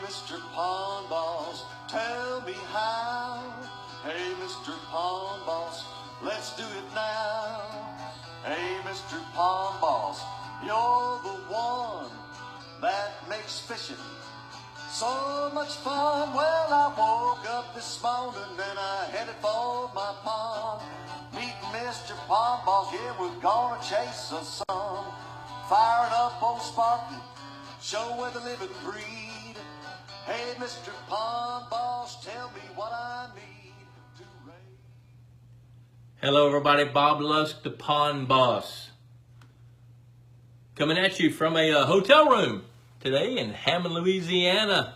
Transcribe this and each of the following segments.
Mr. Pond Boss, tell me how. Hey, Mr. Pond Boss, let's do it now. Hey, Mr. Pond Boss, you're the one that makes fishing so much fun. Well, I woke up this morning and I headed for my pond. Meet Mr. Pond Boss, yeah, we're gonna chase the sun. Firing up old Sparky, show where the living breed. Hey, Mr. Pond Boss, tell me what I need to raise. Hello, everybody. Bob Lusk, the Pond Boss, coming at you from a hotel room today in Hammond, Louisiana.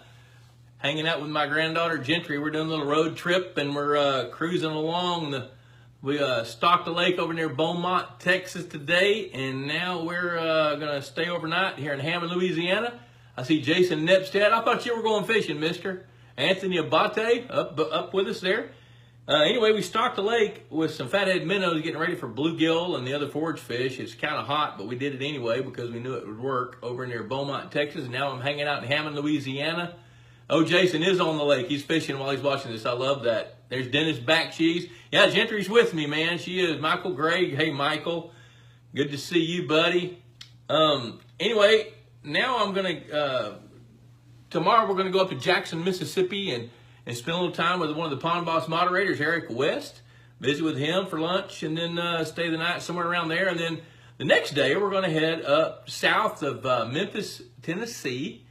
Hanging out with my granddaughter, Gentry. We're doing a little road trip, and we're cruising along. We stocked the lake over near Beaumont, Texas today, and now we're going to stay overnight here in Hammond, Louisiana. I see Jason Nepstead. I thought you were going fishing, mister. Anthony Abate up with us there. Anyway, we stocked the lake with some fathead minnows getting ready for bluegill and the other forage fish. It's kind of hot, but we did it anyway because we knew it would work over near Beaumont, Texas. And now I'm hanging out in Hammond, Louisiana. Oh, Jason is on the lake. He's fishing while he's watching this. I love that. There's Dennis Backcheese. Yeah, Gentry's with me, man. She is. Michael Gregg. Hey, Michael. Good to see you, buddy. Anyway, now I'm going to, tomorrow we're going to go up to Jackson, Mississippi and spend a little time with one of the Pond Boss moderators, Eric West. Visit with him for lunch and then stay the night somewhere around there. And then the next day we're going to head up south of Memphis, Tennessee,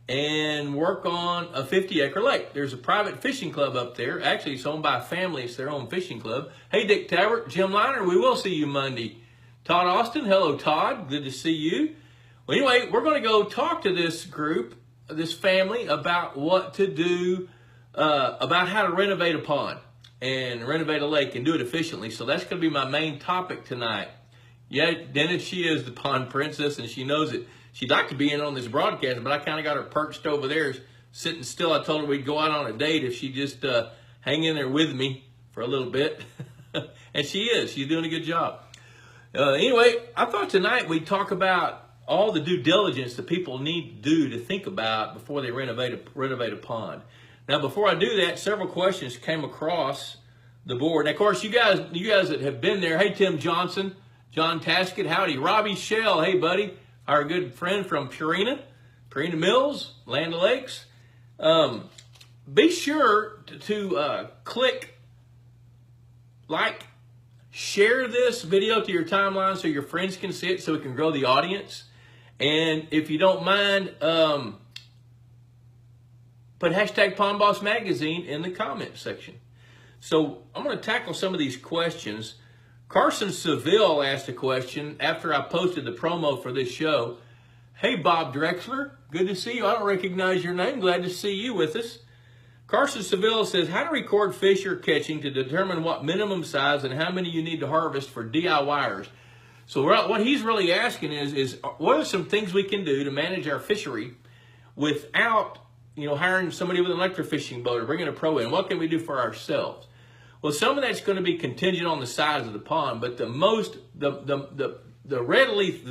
and work on a 50-acre lake. There's a private fishing club up there. Actually, it's owned by a family. It's their own fishing club. Hey, Dick Tabbert, Jim Liner, we will see you Monday. Todd Austin, hello, Todd. Good to see you. Well, anyway, we're going to go talk to this group, this family, about what to do, about how to renovate a pond and renovate a lake and do it efficiently. So that's going to be my main topic tonight. Yeah, Dennis, she is the pond princess, and she knows it. She'd like to be in on this broadcast, but I kind of got her perched over there, sitting still. I told her we'd go out on a date if she just hang in there with me for a little bit. And she is. She's doing a good job. Anyway, I thought tonight we'd talk about all the due diligence that people need to do to think about before they renovate a pond. Now, before I do that, several questions came across the board. And of course, you guys that have been there. Hey, Tim Johnson, John Taskett, howdy. Robbie Shell, hey, buddy. Our good friend from Purina Mills, Land O'Lakes. Be sure to click like, share this video to your timeline so your friends can see it so it can grow the audience. And if you don't mind, put hashtag Pond Boss Magazine in the comment section. So I'm going to tackle some of these questions. Carson Seville asked a question after I posted the promo for this show. Hey, Bob Drexler, good to see you. I don't recognize your name. Glad to see you with us. Carson Seville says, how to record fish you're catching to determine what minimum size and how many you need to harvest for DIYers. So what he's really asking is what are some things we can do to manage our fishery without, hiring somebody with an electrofishing boat or bringing a pro in? What can we do for ourselves? Well, some of that's going to be contingent on the size of the pond, but the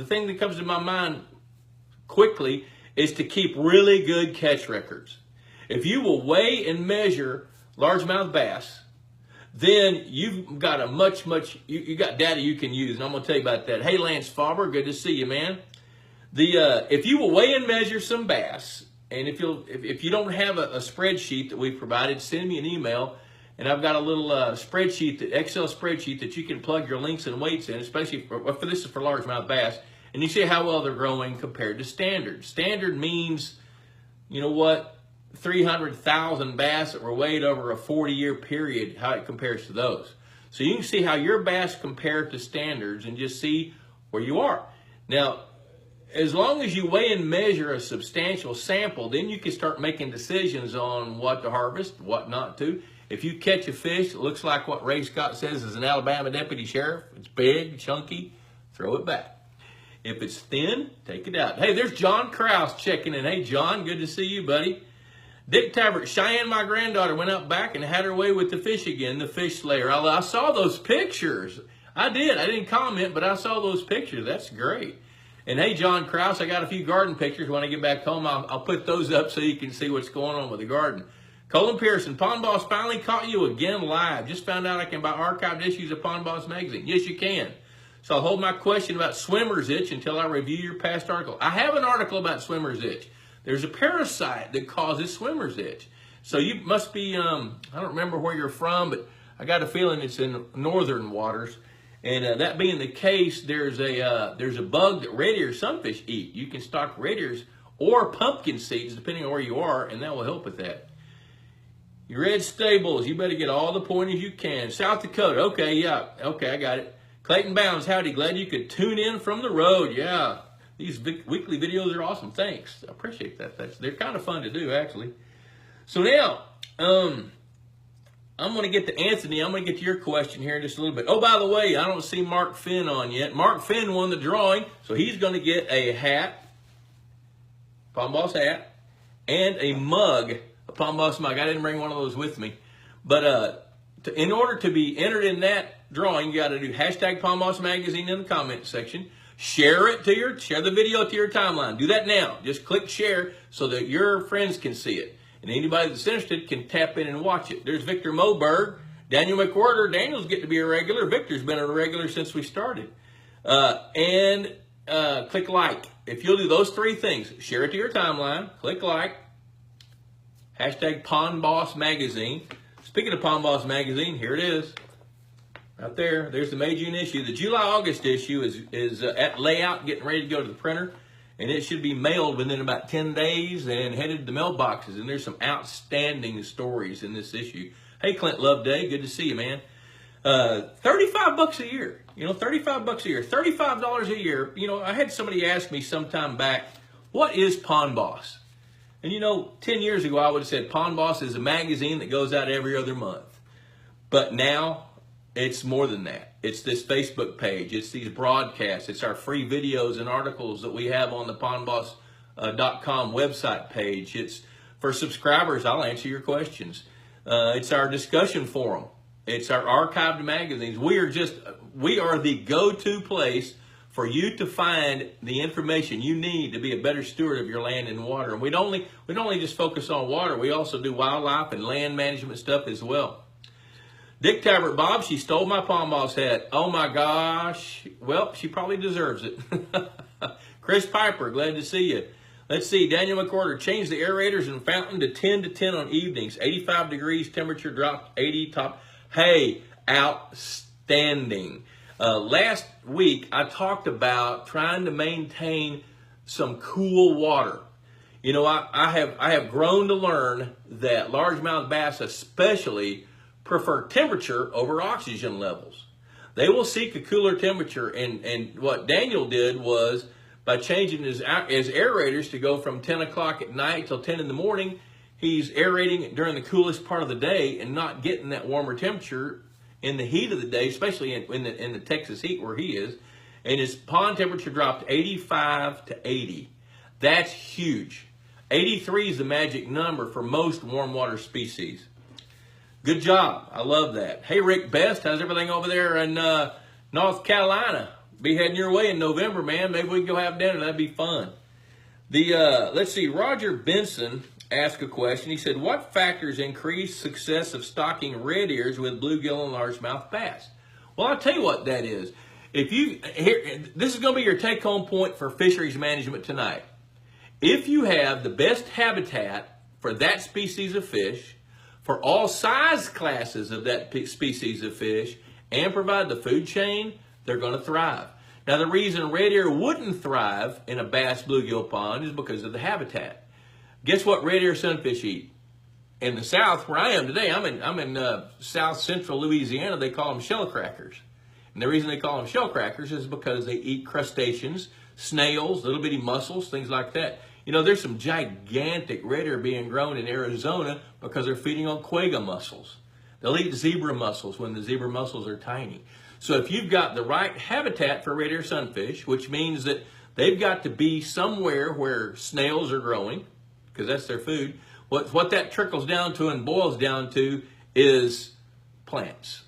thing that comes to my mind quickly is to keep really good catch records. If you will weigh and measure largemouth bass, then you've got you got data you can use, and I'm going to tell you about that. Hey, Lance Faber, good to see you, man. If you will weigh and measure some bass, and if you don't have a spreadsheet that we've provided, send me an email. And I've got a little Excel spreadsheet that you can plug your links and weights in, especially for this is for largemouth bass. And you see how well they're growing compared to standard. Standard means, 300,000 bass that were weighed over a 40-year period, how it compares to those. So you can see how your bass compare to standards and just see where you are. Now, as long as you weigh and measure a substantial sample, then you can start making decisions on what to harvest, what not to. If you catch a fish that looks like what Ray Scott says is an Alabama deputy sheriff, it's big, chunky, throw it back. If it's thin, take it out. Hey, there's John Krause checking in. Hey, John, good to see you, buddy. Dick Tabbert, Cheyenne, my granddaughter, went out back and had her way with the fish again, the fish slayer. I saw those pictures. I did. I didn't comment, but I saw those pictures. That's great. And hey, John Krause, I got a few garden pictures. When I get back home, I'll put those up so you can see what's going on with the garden. Colin Pearson, Pond Boss finally caught you again live. Just found out I can buy archived issues of Pond Boss magazine. Yes, you can. So I'll hold my question about swimmer's itch until I review your past article. I have an article about swimmer's itch. There's a parasite that causes swimmer's itch. So you must be, I don't remember where you're from, but I got a feeling it's in northern waters. And that being the case, there's a bug that Redear Sunfish eat. You can stock Red Ears or pumpkin seeds, depending on where you are, and that will help with that. Your red stables, you better get all the pointers you can. South Dakota, okay, yeah, okay, I got it. Clayton Bounds, howdy, glad you could tune in from the road. Yeah, these weekly videos are awesome. Thanks, I appreciate that. They're kind of fun to do, actually. So now, I'm going to get to Anthony. I'm going to get to your question here in just a little bit. Oh, by the way, I don't see Mark Finn on yet. Mark Finn won the drawing, so he's going to get a hat, Pond Boss hat, and a mug, a Pond Boss mug. I didn't bring one of those with me. But in order to be entered in that drawing, you got to do hashtag Pond Boss Magazine in the comment section. Share the video to your timeline. Do that now. Just click share so that your friends can see it. And anybody that's interested can tap in and watch it. There's Victor Moberg, Daniel McWhorter. Daniel's getting to be a regular. Victor's been a regular since we started. Click like. If you'll do those three things, share it to your timeline, click like, hashtag Pond Boss Magazine. Speaking of Pond Boss Magazine, here it is. Right there. There's the May June issue. The July-August issue is at layout, getting ready to go to the printer. And it should be mailed within about 10 days and headed to the mailboxes. And there's some outstanding stories in this issue. Hey, Clint Loveday, good to see you, man. $35 a year. You know, $35 a year. $35 a year. You know, I had somebody ask me sometime back, what is Pond Boss? And you know, 10 years ago, I would have said Pond Boss is a magazine that goes out every other month. But now, it's more than that. It's this Facebook page. It's these broadcasts. It's our free videos and articles that we have on the pondboss.com website page. It's for subscribers. I'll answer your questions. It's our discussion forum. It's our archived magazines. We are the go-to place for you to find the information you need to be a better steward of your land and water. And we don't only just focus on water. We also do wildlife and land management stuff as well. Dick Tabbert, Bob, she stole my Pond Boss hat. Oh my gosh. Well, she probably deserves it. Chris Piper, glad to see you. Let's see, Daniel McWhorter, changed the aerators and fountain to 10 to 10 on evenings. 85 degrees, temperature dropped 80 top. Hey, outstanding. Last week, I talked about trying to maintain some cool water. You know, I have grown to learn that largemouth bass especially prefer temperature over oxygen levels. They will seek a cooler temperature, and what Daniel did was, by changing his aerators to go from 10 o'clock at night till 10 in the morning, he's aerating during the coolest part of the day and not getting that warmer temperature in the heat of the day, especially in the Texas heat where he is. And his pond temperature dropped 85 to 80. That's huge. 83 is the magic number for most warm water species. Good job. I love that. Hey, Rick Best, how's everything over there in North Carolina? Be heading your way in November, man. Maybe we can go have dinner. That'd be fun. Let's see. Roger Benson asked a question. He said, what factors increase success of stocking red ears with bluegill and largemouth bass? Well, I'll tell you what that is. This is going to be your take-home point for fisheries management tonight. If you have the best habitat for that species of fish, for all size classes of that species of fish, and provide the food chain, they're going to thrive. Now, the reason red ear wouldn't thrive in a bass bluegill pond is because of the habitat. Guess what red ear sunfish eat? In the south, where I am today, I'm in south central Louisiana, they call them shell crackers. And the reason they call them shell crackers is because they eat crustaceans, snails, little bitty mussels, things like that. You know, there's some gigantic red ear being grown in Arizona because they're feeding on quagga mussels. They'll eat zebra mussels when the zebra mussels are tiny. So if you've got the right habitat for red ear sunfish, which means that they've got to be somewhere where snails are growing, because that's their food, what that trickles down to and boils down to is plants.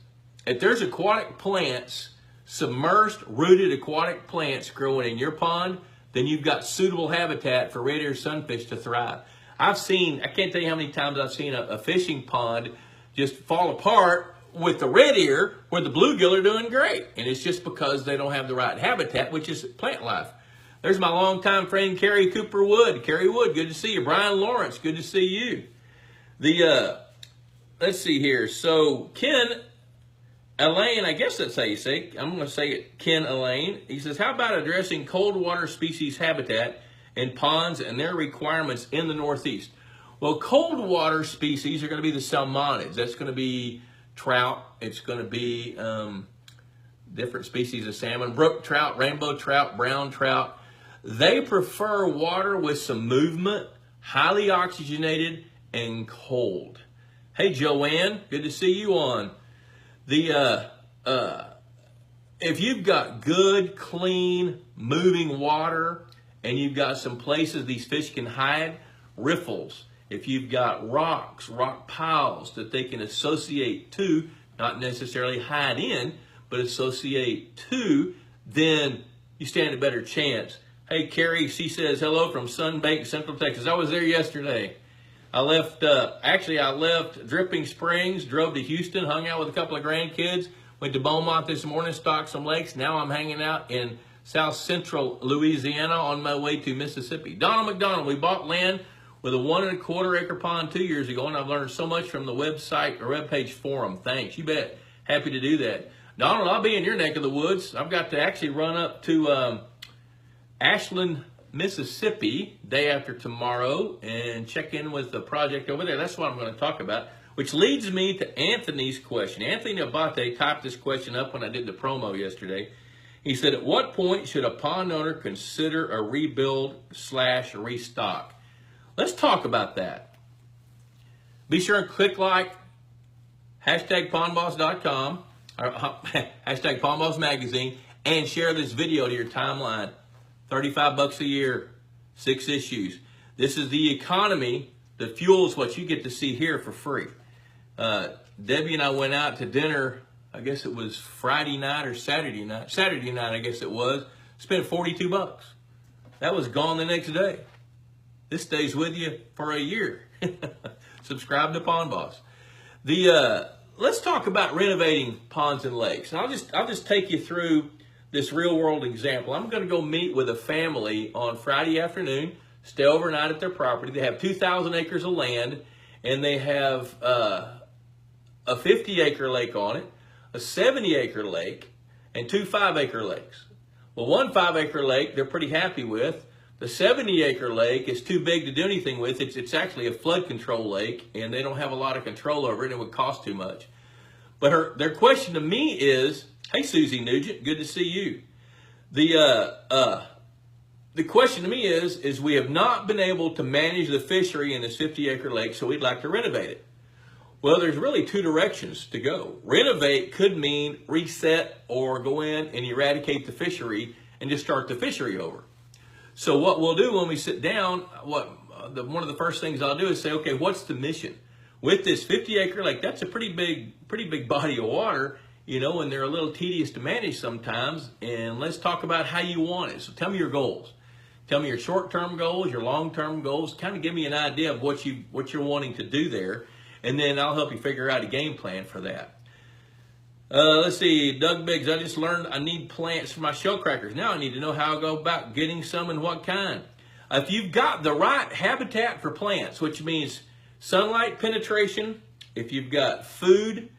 If there's aquatic plants submerged, rooted aquatic plants growing in your pond, then you've got suitable habitat for Redear sunfish to thrive. I can't tell you how many times I've seen a fishing pond just fall apart with the red ear where the bluegill are doing great. And it's just because they don't have the right habitat, which is plant life. There's my longtime friend, Carrie Cooper Wood. Carrie Wood, good to see you. Brian Lawrence, good to see you. Let's see here. So Ken Elaine, I guess that's how you say it. I'm going to say it, Ken Elaine. He says, how about addressing cold water species habitat in ponds and their requirements in the Northeast? Well, cold water species are going to be the salmonids. That's going to be trout. It's going to be different species of salmon, brook trout, rainbow trout, brown trout. They prefer water with some movement, highly oxygenated, and cold. Hey, Joanne, good to see you on. If you've got good, clean, moving water, and you've got some places these fish can hide, riffles. If you've got rocks, rock piles that they can associate to, not necessarily hide in, but associate to, then you stand a better chance. Hey, Carrie, she says, hello from Sunbaked, Central Texas. I was there yesterday. I left Dripping Springs, drove to Houston, hung out with a couple of grandkids, went to Beaumont this morning, stocked some lakes. Now I'm hanging out in South Central Louisiana on my way to Mississippi. Donald McDonald, we bought land with a 1 1/4 acre pond 2 years ago, and I've learned so much from the website or webpage forum. Thanks. You bet. Happy to do that. Donald, I'll be in your neck of the woods. I've got to actually run up to Ashland, Mississippi, day after tomorrow, and check in with the project over there. That's what I'm going to talk about, which leads me to Anthony's question. Anthony Abate typed this question up when I did the promo yesterday. He said, at what point should a pond owner consider a rebuild/restock? Let's talk about that. Be sure and click like, #pondboss.com, or #pondboss magazine, and share this video to your timeline. $35 a year, 6 issues. This is the economy that fuels what you get to see here for free. Debbie and I went out to dinner, I guess it was Friday night or Saturday night. Saturday night, I guess it was. Spent $42. That was gone the next day. This stays with you for a year. Subscribe to Pond Boss. Let's talk about renovating ponds and lakes. And I'll just take you through this real world example. I'm going to go meet with a family on Friday afternoon, stay overnight at their property. They have 2,000 acres of land, and they have a 50-acre lake on it, a 70-acre lake, and 2 5-acre lakes. Well, one 5-acre lake they're pretty happy with. The 70-acre lake is too big to do anything with. It's actually a flood control lake, and they don't have a lot of control over it, and it would cost too much. But their question to me is, hey, Susie Nugent, good to see you. The question to me is we have not been able to manage the fishery in this 50-acre lake, so we'd like to renovate it. Well, there's really 2 directions to go. Renovate could mean reset or go in and eradicate the fishery and just start the fishery over. So what we'll do when we sit down, one of the first things I'll do is say, okay, what's the mission? With this 50-acre lake, that's a pretty big body of water, you know, and they're a little tedious to manage sometimes. And let's talk about how you want it. So tell me your goals. Tell me your short-term goals, your long-term goals. Kind of give me an idea of what you're wanting to do there, and then I'll help you figure out a game plan for that. Let's see, Doug Biggs, I just learned I need plants for my shell crackers. Now I need to know how I go about getting some and what kind. If you've got the right habitat for plants, which means sunlight penetration, if you've got food,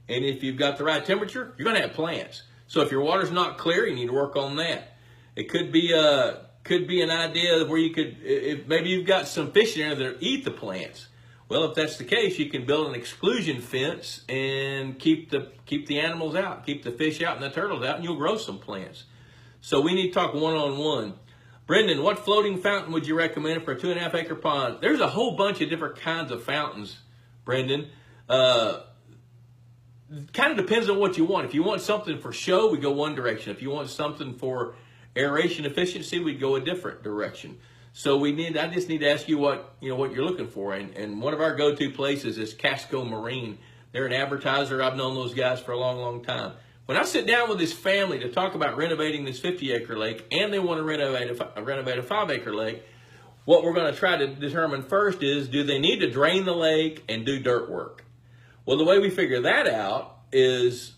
and if you've got the right temperature, you're going to have plants. So if your water's not clear, you need to work on that. It could be an idea where you could, if maybe you've got some fish in there that eat the plants. Well, if that's the case, you can build an exclusion fence and keep the animals out, keep the fish out and the turtles out, and you'll grow some plants. So we need to talk one-on-one. Brendan, what floating fountain would you recommend for a 2.5-acre pond? There's a whole bunch of different kinds of fountains, Brendan. Kind of depends on what you want. If you want something for show, we go one direction. If you want something for aeration efficiency, we go a different direction. So I just need to ask you what you're looking for. And one of our go-to places is Casco Marine. They're an advertiser. I've known those guys for a long, long time. When I sit down with this family to talk about renovating this 50-acre lake, and they want to renovate a 5-acre lake, what we're going to try to determine first is, do they need to drain the lake and do dirt work? Well, the way we figure that out is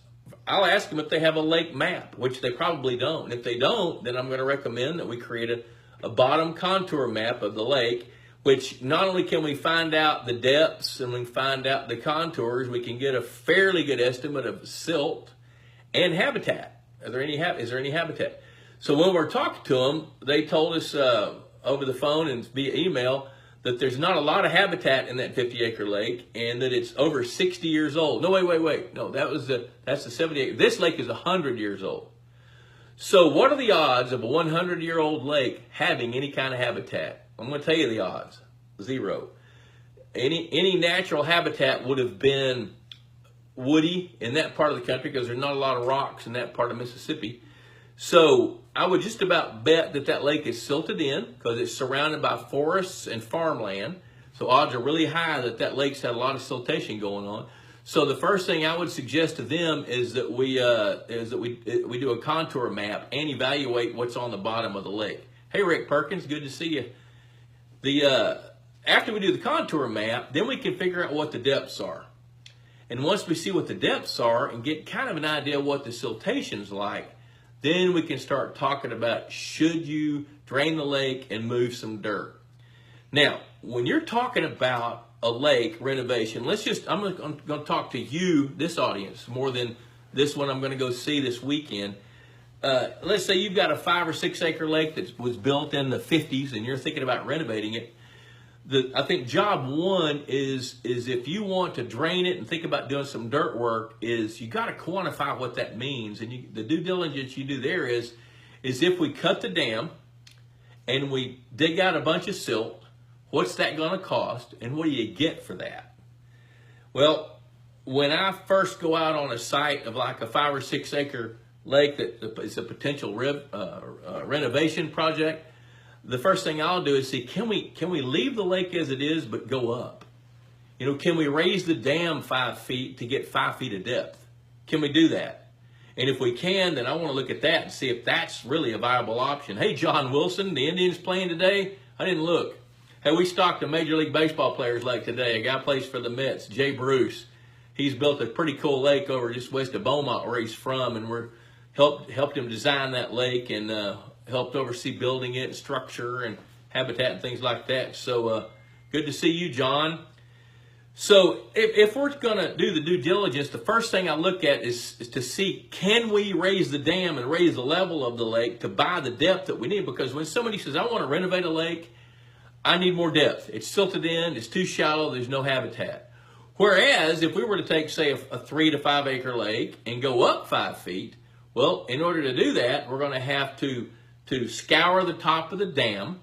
I'll ask them if they have a lake map, which they probably don't. If they don't, then I'm going to recommend that we create a bottom contour map of the lake, which not only can we find out the depths and we find out the contours, we can get a fairly good estimate of silt and habitat. Is there any habitat? So when we're talking to them, they told us over the phone and via email that there's not a lot of habitat in that 50-acre lake, and that it's over 60 years old. No, wait. No, that's the 70-acre. This lake is 100 years old. So what are the odds of a 100-year-old lake having any kind of habitat? I'm going to tell you the odds. 0. Any natural habitat would have been woody in that part of the country because there's not a lot of rocks in that part of Mississippi. So I would just about bet that that lake is silted in because it's surrounded by forests and farmland. So odds are really high that that lake's had a lot of siltation going on. So the first thing I would suggest to them is that we do a contour map and evaluate what's on the bottom of the lake. Hey, Rick Perkins, good to see you. After we do the contour map, then we can figure out what the depths are. And once we see what the depths are and get kind of an idea of what the siltation's like, then we can start talking about, should you drain the lake and move some dirt? Now, when you're talking about a lake renovation, I'm going to talk to you, this audience, more than this one I'm going to go see this weekend. Let's say you've got a 5 or 6 acre lake that was built in the 50s and you're thinking about renovating it. I think job one is if you want to drain it and think about doing some dirt work, is you got to quantify what that means. And the due diligence you do there is if we cut the dam and we dig out a bunch of silt, what's that going to cost and what do you get for that? Well, when I first go out on a site of like a 5 or 6 acre lake that is a potential renovation project, the first thing I'll do is see, can we leave the lake as it is but go up? You know, can we raise the dam 5 feet to get 5 feet of depth? Can we do that? And if we can, then I want to look at that and see if that's really a viable option. Hey, John Wilson, the Indians playing today? I didn't look. Hey, we stocked a Major League Baseball player's lake today. A guy plays for the Mets, Jay Bruce. He's built a pretty cool lake over just west of Beaumont where he's from, and we're helped him design that lake and helped oversee building it, structure and habitat and things like that. So good to see you, John. So if we're going to do the due diligence, the first thing I look at is to see, can we raise the dam and raise the level of the lake to buy the depth that we need? Because when somebody says, I want to renovate a lake, I need more depth. It's silted in, it's too shallow, there's no habitat. Whereas if we were to take, say, a 3 to 5 acre lake and go up 5 feet, well, in order to do that, we're going to have to scour the top of the dam,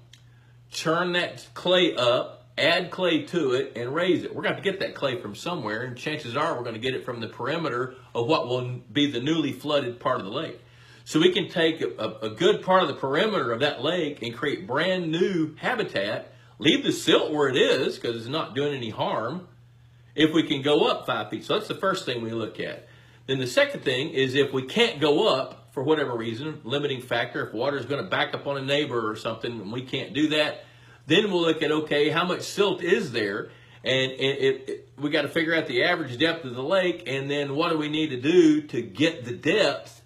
churn that clay up, add clay to it, and raise it. We're going to have to get that clay from somewhere, and chances are we're going to get it from the perimeter of what will be the newly flooded part of the lake. So we can take a good part of the perimeter of that lake and create brand new habitat, leave the silt where it is because it's not doing any harm, if we can go up 5 feet. So that's the first thing we look at. Then the second thing is if we can't go up, for whatever reason, limiting factor, if water is going to back up on a neighbor or something and we can't do that, then we'll look at, okay, how much silt is there? And we got to figure out the average depth of the lake, and then what do we need to do to get the depth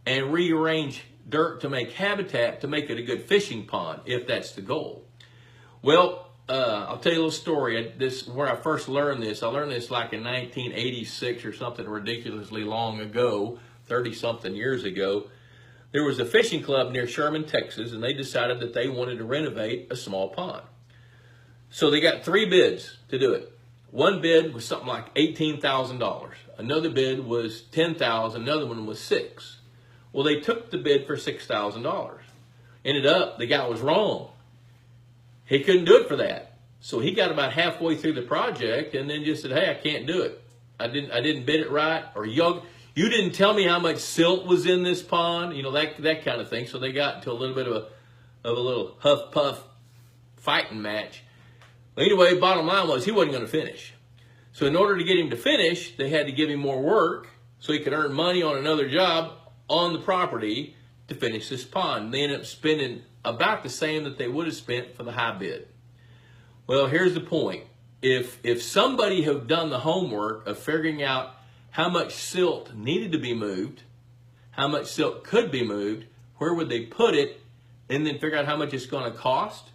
and rearrange dirt to make habitat to make it a good fishing pond, if that's the goal. Well, I'll tell you a little story. Where I first learned this. I learned this like in 1986 or something ridiculously long ago. 30-something years ago. There was a fishing club near Sherman, Texas, and they decided that they wanted to renovate a small pond. So they got 3 bids to do it. One bid was something like $18,000. Another bid was $10,000. Another one was $6,000. Well, they took the bid for $6,000. Ended up, the guy was wrong. He couldn't do it for that. So he got about halfway through the project and then just said, hey, I can't do it. I didn't bid it right, or you didn't tell me how much silt was in this pond, you know, that kind of thing. So they got into a little bit of a little huff-puff fighting match. But anyway, bottom line was he wasn't going to finish. So in order to get him to finish, they had to give him more work. so he could earn money on another job on the property to finish this pond. They ended up spending about the same that they would have spent for the high bid. Well, here's the point. If somebody had done the homework of figuring out how much silt needed to be moved, how much silt could be moved, where would they put it, and then figure out how much it's going to cost,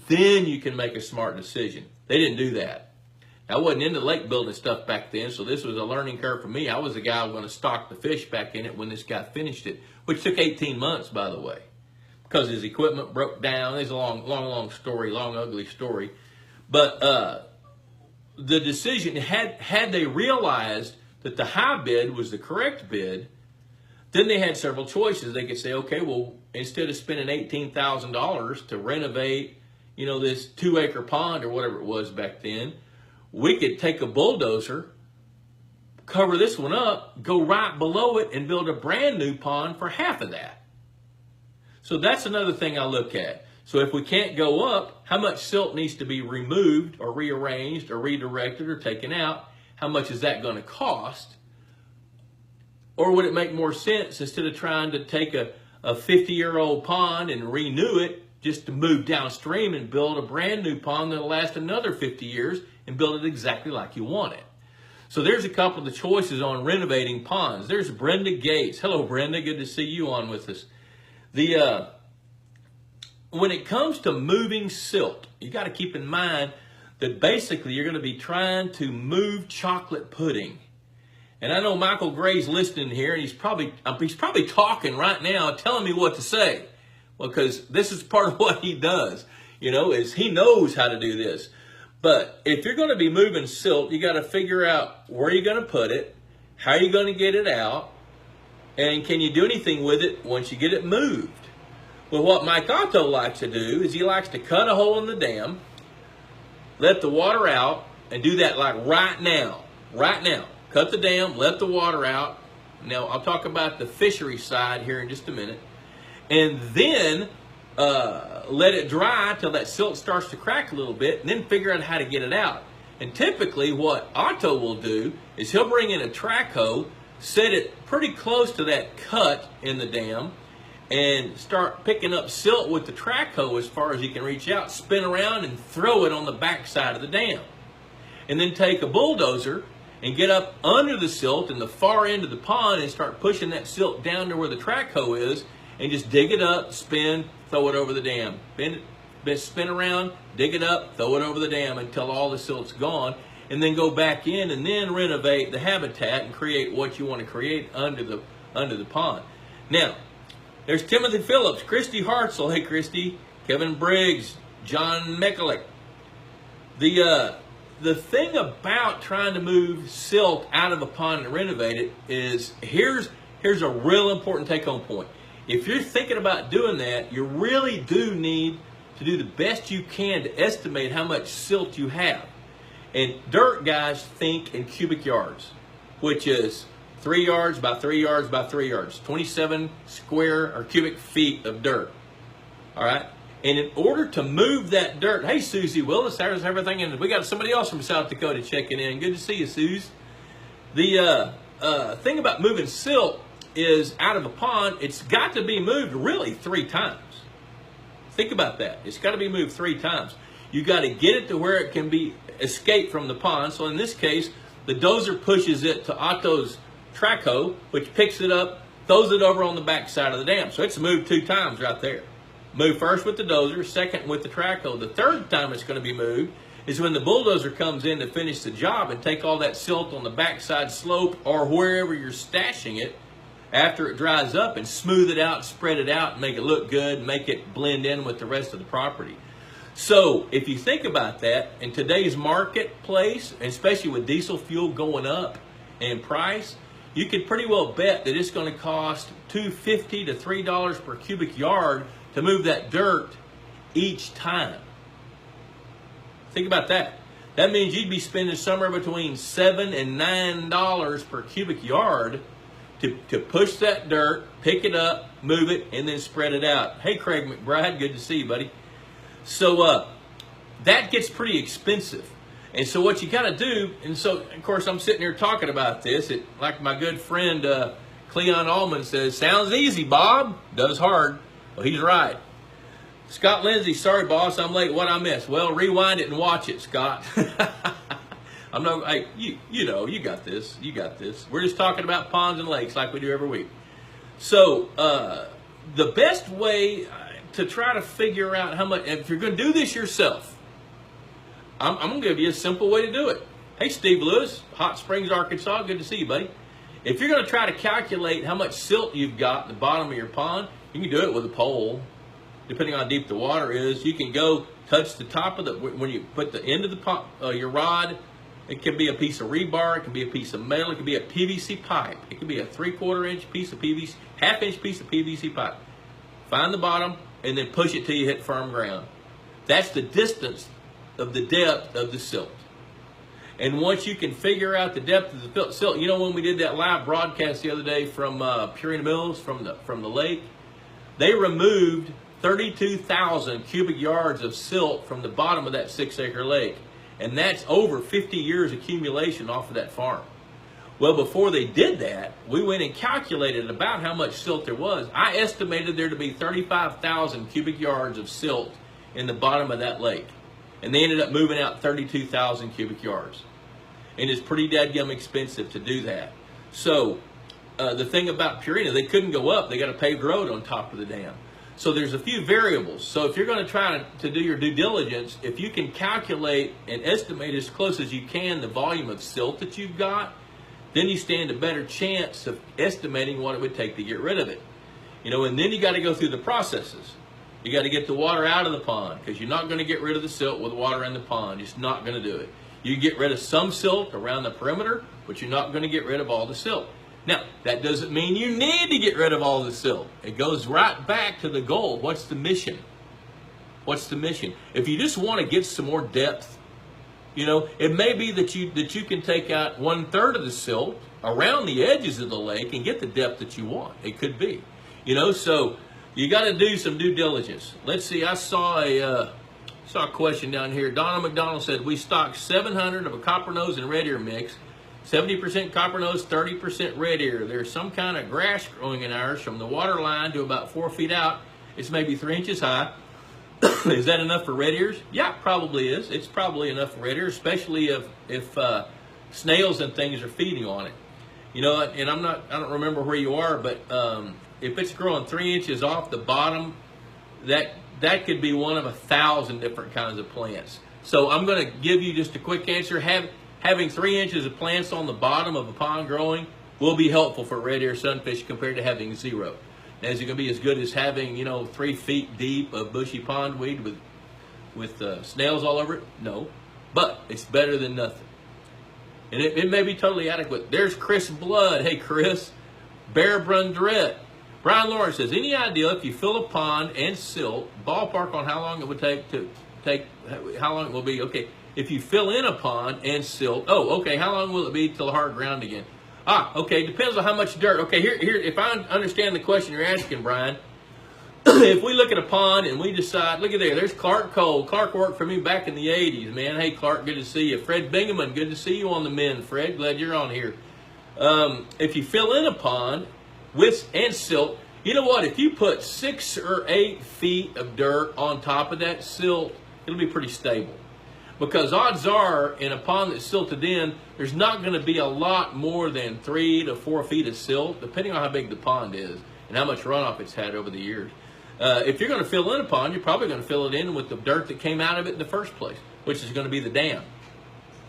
then you can make a smart decision. They didn't do that. I wasn't into lake building stuff back then, so this was a learning curve for me. I was the guy who was going to stock the fish back in it when this guy finished it, which took 18 months, by the way, because his equipment broke down. It's a long story, long, ugly story. But the decision, had they realized that the high bid was the correct bid, then they had several choices. They could say, okay, well, instead of spending $18,000 to renovate, this 2-acre pond or whatever it was back then, we could take a bulldozer, cover this one up, go right below it, and build a brand new pond for half of that. So that's another thing I look at. So if we can't go up, how much silt needs to be removed or rearranged or redirected or taken out? How much is that going to cost? Or would it make more sense, instead of trying to take a 50-year-old pond and renew it, just to move downstream and build a brand new pond that'll last another 50 years and build it exactly like you want it? So there's a couple of the choices on renovating ponds. There's Brenda Gates. Hello, Brenda. Good to see you on with us. When it comes to moving silt, you got to keep in mind that basically you're going to be trying to move chocolate pudding. And I know Michael Gray's listening here, and he's probably talking right now, telling me what to say. Well, because this is part of what he does, is he knows how to do this. But if you're going to be moving silt, you got to figure out where you're going to put it, how you're going to get it out, and can you do anything with it once you get it moved. Well, what Mike Otto likes to do is he likes to cut a hole in the dam, let the water out, and do that like right now. Right now. Cut the dam, let the water out. Now, I'll talk about the fishery side here in just a minute. And then let it dry till that silt starts to crack a little bit, and then figure out how to get it out. And typically what Otto will do is he'll bring in a track hoe, set it pretty close to that cut in the dam, and start picking up silt with the track hoe as far as he can reach out, spin around and throw it on the back side of the dam. And then take a bulldozer and get up under the silt in the far end of the pond and start pushing that silt down to where the track hoe is, and just dig it up, spin, throw it over the dam. Spin around, dig it up, throw it over the dam until all the silt's gone, and then go back in and then renovate the habitat and create what you want to create under the pond. Now, there's Timothy Phillips, Christy Hartzell. Hey, Christy. Kevin Briggs, John Mekulik. The thing about trying to move silt out of a pond and renovate it is, here's a real important take-home point. If you're thinking about doing that, you really do need to do the best you can to estimate how much silt you have. And dirt guys think in cubic yards, which is 3 yards by 3 yards by 3 yards, 27 square or cubic feet of dirt. All right? And in order to move that dirt, hey, Susie Willis, how's everything? And we got somebody else from South Dakota checking in. Good to see you, Suze. The thing about moving silt is, out of a pond, it's got to be moved really 3 times. Think about that. It's got to be moved 3 times. You got to get it to where it can be escaped from the pond. So in this case, the dozer pushes it to Otto's track hoe, which picks it up, throws it over on the back side of the dam. So it's moved 2 times right there. Move first with the dozer, second with the track hoe. The third time it's going to be moved is when the bulldozer comes in to finish the job and take all that silt on the backside slope or wherever you're stashing it after it dries up, and smooth it out, spread it out, and make it look good, make it blend in with the rest of the property. So if you think about that, in today's marketplace, and especially with diesel fuel going up in price, you could pretty well bet that it's going to cost $2.50 to $3 per cubic yard to move that dirt each time. Think about that. That means you'd be spending somewhere between $7 and $9 per cubic yard to push that dirt, pick it up, move it, and then spread it out. Hey, Craig McBride, good to see you, buddy. So that gets pretty expensive. And so what you got to do, and so of course I'm sitting here talking about this, like my good friend Cleon Allman says, sounds easy, Bob, does hard. Well, he's right. Scott Lindsay, sorry boss, I'm late. What I missed? Well, rewind it and watch it, Scott. I'm not. Hey, you know, you got this. You got this. We're just talking about ponds and lakes like we do every week. So the best way to try to figure out how much, if you're going to do this yourself, I'm going to give you a simple way to do it. Hey, Steve Lewis, Hot Springs, Arkansas. Good to see you, buddy. If you're going to try to calculate how much silt you've got at the bottom of your pond, you can do it with a pole. Depending on how deep the water is, you can go touch the top of the, when you put the end of the your rod, it can be a piece of rebar, it can be a piece of metal, it can be a PVC pipe. It can be a 3/4 inch piece of PVC, half-inch piece of PVC pipe. Find the bottom and then push it till you hit firm ground. That's the distance of the depth of the silt. And once you can figure out the depth of the silt, you know when we did that live broadcast the other day from Purina Mills, from the lake, they removed 32,000 cubic yards of silt from the bottom of that 6-acre lake. And that's over 50 years accumulation off of that farm. Well, before they did that, we went and calculated about how much silt there was. I estimated there to be 35,000 cubic yards of silt in the bottom of that lake. And they ended up moving out 32,000 cubic yards. And it's pretty dadgum expensive to do that. So the thing about Purina, they couldn't go up. They got a paved road on top of the dam. So there's a few variables. So if you're going to try to do your due diligence, if you can calculate and estimate as close as you can the volume of silt that you've got, then you stand a better chance of estimating what it would take to get rid of it. You know, and then you got to go through the processes. You got to get the water out of the pond, because you're not going to get rid of the silt with water in the pond. You're just not going to do it. You get rid of some silt around the perimeter, but you're not going to get rid of all the silt. Now, that doesn't mean you need to get rid of all the silt. It goes right back to the goal. What's the mission? What's the mission? If you just want to get some more depth, you know, it may be that you can take out 1/3 of the silt around the edges of the lake and get the depth that you want. It could be, you know. So you got to do some due diligence. Let's see. I saw a question down here. Donna McDonald said we stocked 700 of a copper nose and red ear mix. 70% copper nose, 30% red ear. There's some kind of grass growing in ours from the water line to about 4 feet out. It's maybe 3 inches high. Is that enough for red ears? Yeah, probably is. It's probably enough for red ears, especially if snails and things are feeding on it. You know, and I don't remember where you are, but if it's growing 3 inches off the bottom, that could be one of 1,000 different kinds of plants. So I'm going to give you just a quick answer. Having 3 inches of plants on the bottom of a pond growing will be helpful for red ear sunfish compared to having 0. Now, is it going to be as good as having, you know, 3 feet deep of bushy pondweed with snails all over it? No, but it's better than nothing. And it may be totally adequate. There's Chris Blood. Hey, Chris. Bear Brundret. Brian Lawrence says, any idea if you fill a pond and silt, ballpark on how long it would take how long it will be? Okay. If you fill in a pond and silt, okay, how long will it be till hard ground again? Okay, depends on how much dirt. Okay, here, if I understand the question you're asking, Brian, if we look at a pond and we decide, look at there's Clark Cole. Clark worked for me back in the 80s, man. Hey, Clark, good to see you. Fred Bingaman, good to see you on the men, Fred. Glad you're on here. If you fill in a pond and silt, you know what? If you put 6 or 8 feet of dirt on top of that silt, it'll be pretty stable. Because odds are, in a pond that's silted in, there's not going to be a lot more than 3 to 4 feet of silt, depending on how big the pond is and how much runoff it's had over the years. If you're going to fill in a pond, you're probably going to fill it in with the dirt that came out of it in the first place, which is going to be the dam.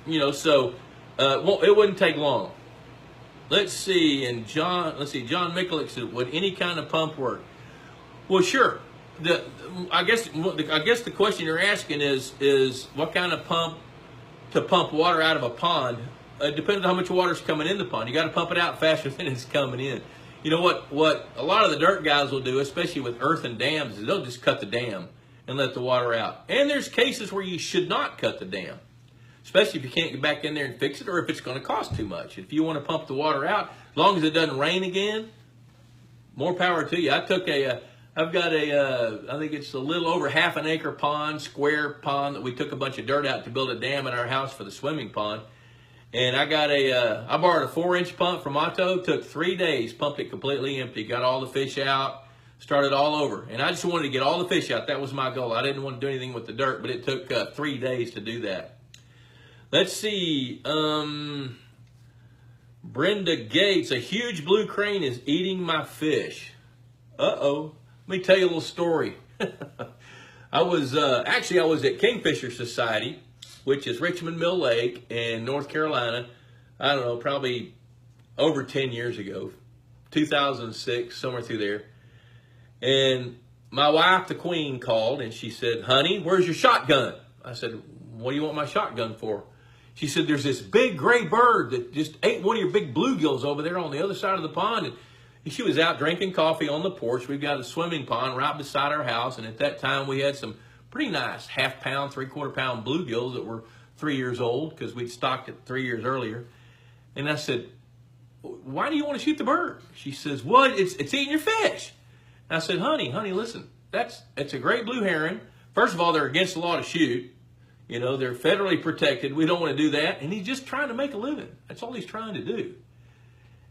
You know, so it wouldn't take long. Let's see, John Mikulik said, would any kind of pump work? Well, sure. I guess the question you're asking is what kind of pump to pump water out of a pond. It depends on how much water's coming in the pond. You got to pump it out faster than it's coming in. You know what a lot of the dirt guys will do, especially with earthen dams, is they'll just cut the dam and let the water out. And there's cases where you should not cut the dam, especially if you can't get back in there and fix it, or if it's going to cost too much. If you want to pump the water out, as long as it doesn't rain again, more power to you. I took a I've got I think it's a little over half an acre pond, square pond that we took a bunch of dirt out to build a dam in our house for the swimming pond. And I got I borrowed a 4-inch pump from Otto, took 3 days, pumped it completely empty, got all the fish out, started all over. And I just wanted to get all the fish out. That was my goal. I didn't want to do anything with the dirt, but it took 3 days to do that. Let's see. Brenda Gates, a huge blue crane is eating my fish. Uh-oh. Let me tell you a little story. I was at Kingfisher Society, which is Richmond Mill Lake in North Carolina. I don't know, probably over 10 years ago, 2006, somewhere through there. And my wife, the Queen, called and she said, "Honey, where's your shotgun?" I said, "What do you want my shotgun for?" She said, "There's this big gray bird that just ate one of your big bluegills over there on the other side of the pond." And she was out drinking coffee on the porch. We've got a swimming pond right beside our house. And at that time, we had some pretty nice 1/2 pound, 3/4 pound bluegills that were 3 years old because we'd stocked it 3 years earlier. And I said, "Why do you want to shoot the bird?" She says, "Well, it's eating your fish." And I said, honey, listen, it's a great blue heron. First of all, they're against the law to shoot. You know, they're federally protected. We don't want to do that. And he's just trying to make a living. That's all he's trying to do.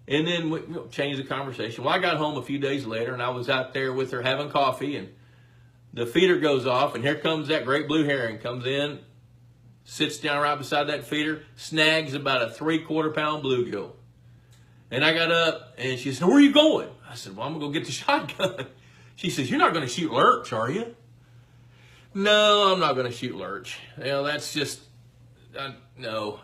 And then we changed the conversation. Well, I got home a few days later, and I was out there with her having coffee, and the feeder goes off, and here comes that great blue heron. Comes in, sits down right beside that feeder, snags about a 3/4 pound bluegill. And I got up, and she said, "Where are you going?" I said, "Well, I'm going to go get the shotgun." She says, "You're not going to shoot lurch, are you?" "No, I'm not going to shoot lurch." You know, that's just, no.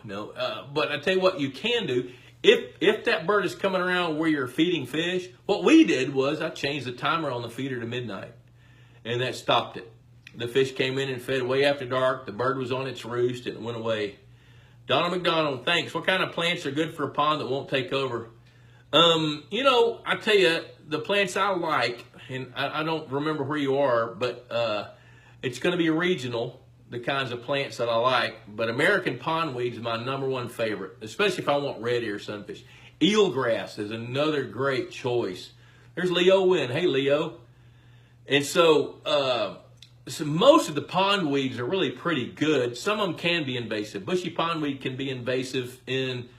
But I tell you what you can do. If that bird is coming around where you're feeding fish, what we did was I changed the timer on the feeder to midnight, and that stopped it. The fish came in and fed way after dark. The bird was on its roost, and it went away. Donna McDonald, thanks. What kind of plants are good for a pond that won't take over? You know, I tell you, the plants I like, and I don't remember where you are, but it's going to be regional, the kinds of plants that I like. But American pondweed is my #1 favorite, especially if I want Redear Sunfish. Eelgrass is another great choice. There's Leo Wynn. Hey, Leo. And so most of the pondweeds are really pretty good. Some of them can be invasive. Bushy pondweed can be invasive in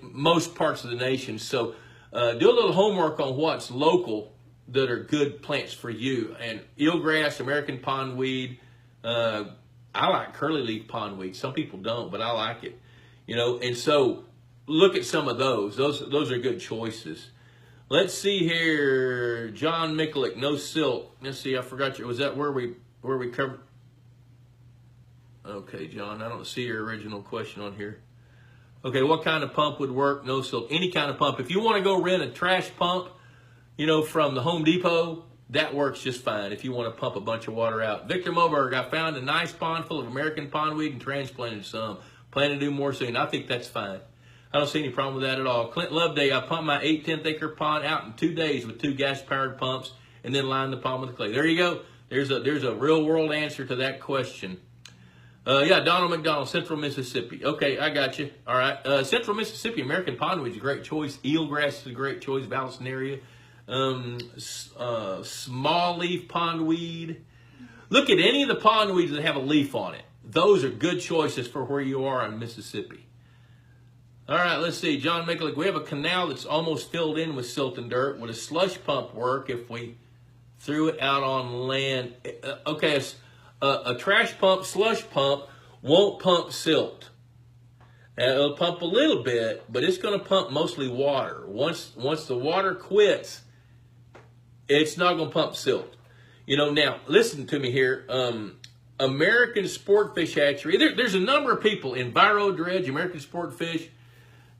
most parts of the nation. So do a little homework on what's local that are good plants for you. And eelgrass, American pondweed. I like curly leaf pondweed. Some people don't, but I like it. You know, and so look at some of those. Those are good choices. Let's see here. John Mikulik, no silt. Let's see, I forgot you. Was that where we covered? Okay, John, I don't see your original question on here. Okay, what kind of pump would work? No silt. Any kind of pump. If you want to go rent a trash pump, you know, from the Home Depot, that works just fine if you want to pump a bunch of water out. Victor Moberg, I found a nice pond full of American pondweed and transplanted some. Plan to do more soon. I think that's fine. I don't see any problem with that at all. Clint Loveday, I pumped my 8/10 acre pond out in 2 days with 2 gas-powered pumps and then lined the pond with clay. There you go. There's a real-world answer to that question. Yeah, Donald McDonald, Central Mississippi. Okay, I got you. All right. Central Mississippi, American pondweed is a great choice. Eelgrass is a great choice. Vallisneria. Small leaf pondweed. Look at any of the pondweeds that have a leaf on it. Those are good choices for where you are in Mississippi. All right, let's see. John Mikulik, we have a canal that's almost filled in with silt and dirt. Would a slush pump work if we threw it out on land? Okay, a trash pump, slush pump won't pump silt. It'll pump a little bit, but it's going to pump mostly water. Once the water quits, it's not going to pump silt. You know, now, listen to me here. American Sport Fish Hatchery, there's a number of people, Enviro Dredge, American Sport Fish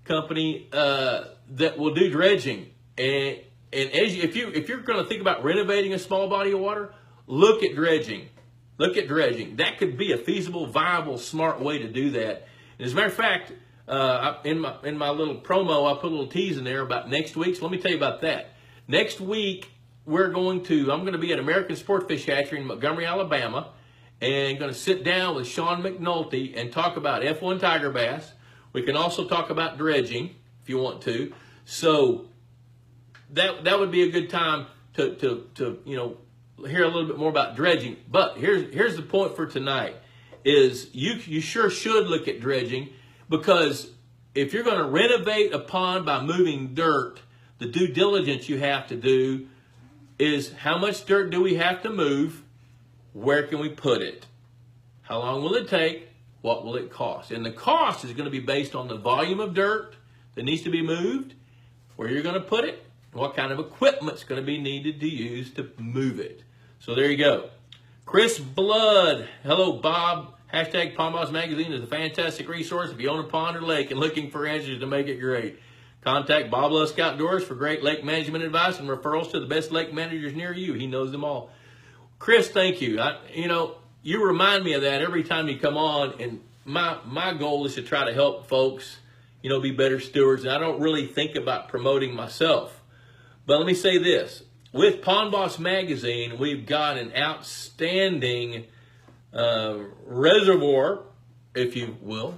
Company, that will do dredging. And if you're going to think about renovating a small body of water, look at dredging. Look at dredging. That could be a feasible, viable, smart way to do that. And as a matter of fact, in my little promo, I put a little tease in there about next week. So let me tell you about that. Next week, I'm going to be at American Sport Fish Hatchery in Montgomery, Alabama, and going to sit down with Sean McNulty and talk about F1 tiger bass. We can also talk about dredging if you want to. So that would be a good time to hear a little bit more about dredging. But here's the point for tonight: is you sure should look at dredging, because if you're going to renovate a pond by moving dirt, the due diligence you have to do is how much dirt do we have to move? Where can we put it? How long will it take? What will it cost? And the cost is going to be based on the volume of dirt that needs to be moved, where you're going to put it, and what kind of equipment's going to be needed to use to move it. So there you go. Chris Blood. Hello, Bob. Hashtag Pond Boss Magazine is a fantastic resource if you own a pond or lake and looking for answers to make it great. Contact Bob Lusk Outdoors for great lake management advice and referrals to the best lake managers near you. He knows them all. Chris, thank you. You remind me of that every time you come on, and my goal is to try to help folks, be better stewards. And I don't really think about promoting myself. But let me say this. With Pond Boss Magazine, we've got an outstanding reservoir, if you will,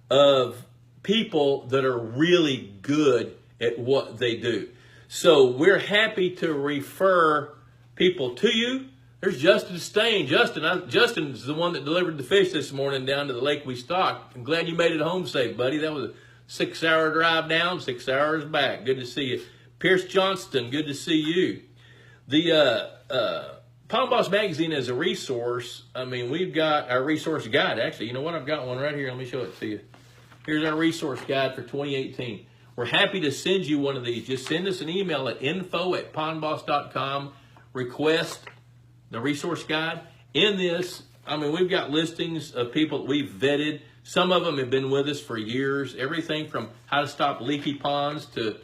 of people that are really good at what they do. So we're happy to refer people to you. There's Justin Stain. Justin's the one that delivered the fish this morning down to the lake we stocked. I'm glad you made it home safe, buddy. That was a 6-hour drive down, 6 hours back. Good to see you. Pierce Johnston, good to see you. The Pond Boss Magazine is a resource. We've got our resource guide. Actually, you know what? I've got one right here. Let me show it to you. Here's our resource guide for 2018. We're happy to send you one of these. Just send us an email at info@pondboss.com. Request the resource guide. In this, we've got listings of people that we've vetted. Some of them have been with us for years. Everything from how to stop leaky ponds to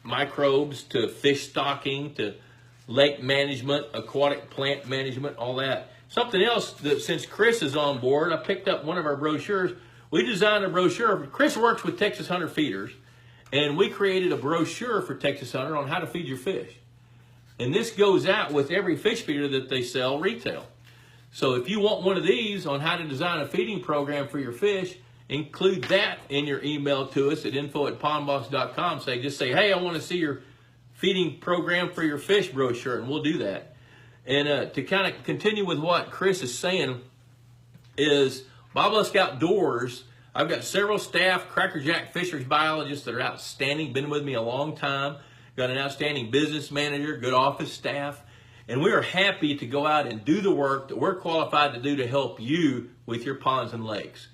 microbes to fish stocking to lake management, aquatic plant management, all that. Something else that, since Chris is on board, I picked up one of our brochures. We designed a brochure. Chris works with Texas Hunter Feeders, and we created a brochure for Texas Hunter on how to feed your fish. And this goes out with every fish feeder that they sell retail. So if you want one of these on how to design a feeding program for your fish, include that in your email to us at info@pondboss.com. Just say, hey, I want to see your feeding program for your fish brochure, and we'll do that. And to kind of continue with what Chris is saying is Bob Lusk Outdoors, I've got several staff, crackerjack fisheries biologists that are outstanding, been with me a long time. Got an outstanding business manager, good office staff, and we are happy to go out and do the work that we're qualified to do to help you with your ponds and lakes.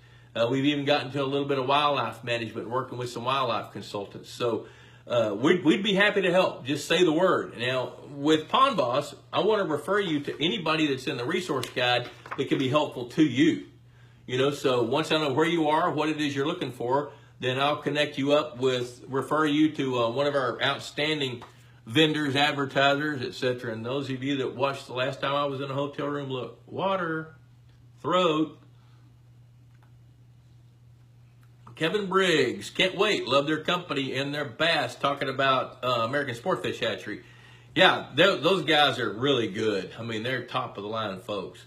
We've even gotten to a little bit of wildlife management, working with some wildlife consultants. So we'd be happy to help. Just say the word. Now, with Pond Boss, I want to refer you to anybody that's in the resource guide that can be helpful to you. So once I know where you are, what it is you're looking for, then I'll connect you up with, refer you to one of our outstanding vendors, advertisers, etc. And those of you that watched the last time I was in a hotel room, look, water, throat. Kevin Briggs, can't wait, love their company and their bass, talking about American Sportfish Hatchery. Yeah, those guys are really good. They're top of the line folks.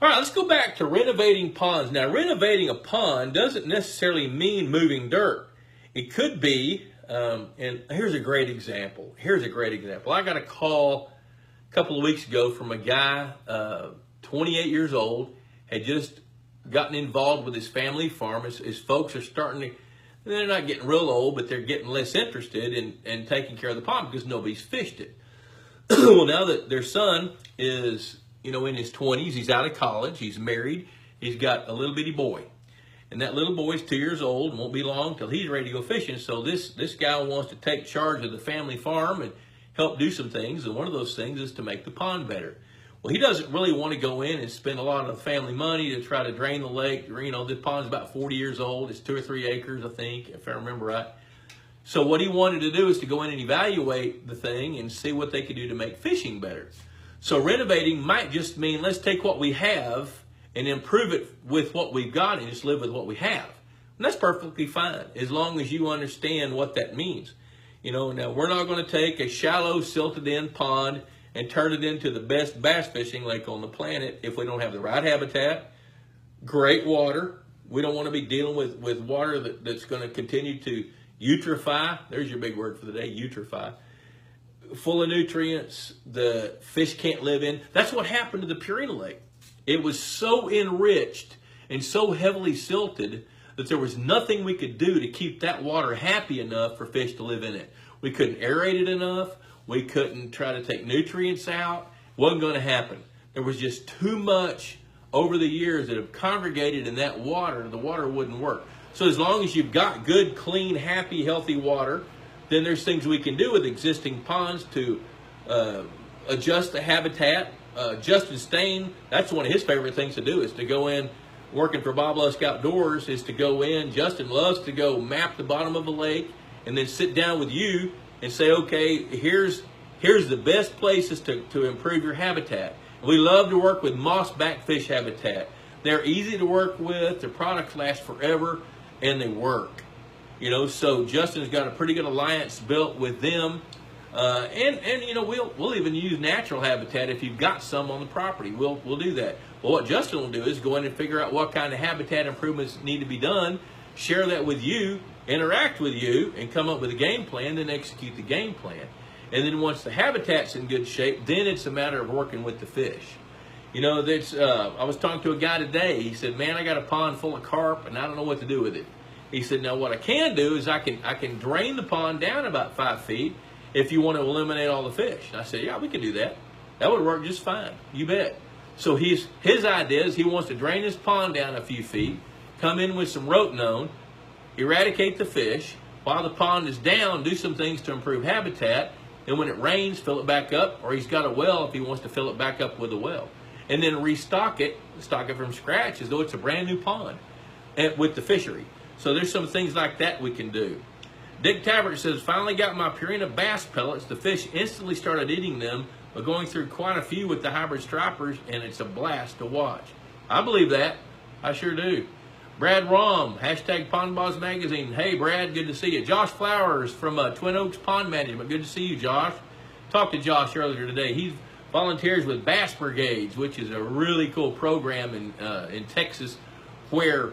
All right, let's go back to renovating ponds. Now, renovating a pond doesn't necessarily mean moving dirt. It could be, and here's a great example. I got a call a couple of weeks ago from a guy, 28 years old, had just gotten involved with his family farm. His folks are starting to, they're not getting real old, but they're getting less interested in taking care of the pond because nobody's fished it. Well, now that their son is in his 20s, he's out of college, he's married, he's got a little bitty boy. And that little boy's 2 years old and won't be long till he's ready to go fishing. So this guy wants to take charge of the family farm and help do some things. And one of those things is to make the pond better. Well, he doesn't really want to go in and spend a lot of family money to try to drain the lake. The pond's about 40 years old. It's 2 or 3 acres, I think, if I remember right. So what he wanted to do is to go in and evaluate the thing and see what they could do to make fishing better. So renovating might just mean let's take what we have and improve it with what we've got and just live with what we have. And that's perfectly fine as long as you understand what that means. Now we're not going to take a shallow silted-in pond and turn it into the best bass fishing lake on the planet if we don't have the right habitat, great water. We don't want to be dealing with water that's going to continue to eutrofy. There's your big word for the day, eutrofy. full of nutrients the fish can't live in. That's what happened to the Purina Lake. It was so enriched and so heavily silted that there was nothing we could do to keep that water happy enough for fish to live in it. We couldn't aerate it enough. We couldn't try to take nutrients out. Wasn't going to happen. There was just too much over the years that have congregated in that water. The water wouldn't work. So as long as you've got good, clean, happy, healthy water, then there's things we can do with existing ponds to adjust the habitat. Justin Stain, that's one of his favorite things to do, is to go in, working for Bob Lusk Outdoors, is to go in. Justin loves to go map the bottom of a lake and then sit down with you and say, okay, here's the best places to improve your habitat. We love to work with moss-back fish habitat. They're easy to work with, their products last forever, and they work. You know, so Justin's got a pretty good alliance built with them. And you know, we'll even use natural habitat if you've got some on the property. We'll do that. Well, what Justin will do is go in and figure out what kind of habitat improvements need to be done, share that with you, interact with you, and come up with a game plan, then execute the game plan. And then once the habitat's in good shape, then it's a matter of working with the fish. You know, I was talking to a guy today. He said, man, I got a pond full of carp, and I don't know what to do with it. He said, now what I can do is I can drain the pond down about 5 feet if you want to eliminate all the fish. And I said, yeah, we can do that. That would work just fine. You bet. So his idea is he wants to drain his pond down a few feet, come in with some rotenone, eradicate the fish. While the pond is down, do some things to improve habitat. And when it rains, fill it back up, or he's got a well if he wants to fill it back up with a well. And then restock it, stock it from scratch as though it's a brand new pond with the fishery. So there's some things like that we can do. Dick Tabbert says, finally got my Purina bass pellets. The fish instantly started eating them, but going through quite a few with the hybrid stripers, and it's a blast to watch. I believe that. I sure do. Brad Rom, hashtag Pond Boss Magazine. Hey, Brad, good to see you. Josh Flowers from Twin Oaks Pond Management. Good to see you, Josh. Talked to Josh earlier today. He volunteers with Bass Brigades, which is a really cool program in Texas where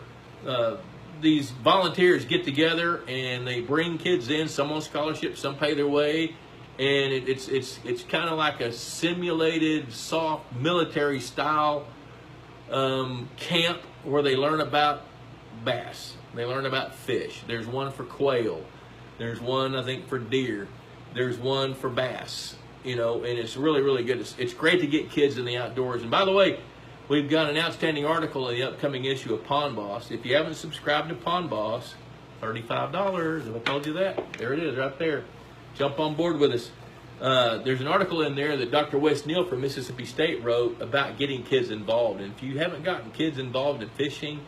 these volunteers get together and they bring kids in, some on scholarship, some pay their way, and it's kind of like a simulated, soft, military-style camp where they learn about bass. They learn about fish. There's one for quail. There's one, I think, for deer. There's one for bass, you know, and it's really, really good. It's great to get kids in the outdoors. And by the way, we've got an outstanding article in the upcoming issue of Pond Boss. If you haven't subscribed to Pond Boss, $35. If I told you that, there it is right there. Jump on board with us. There's an article in there that Dr. Wes Neal from Mississippi State wrote about getting kids involved. And if you haven't gotten kids involved in fishing,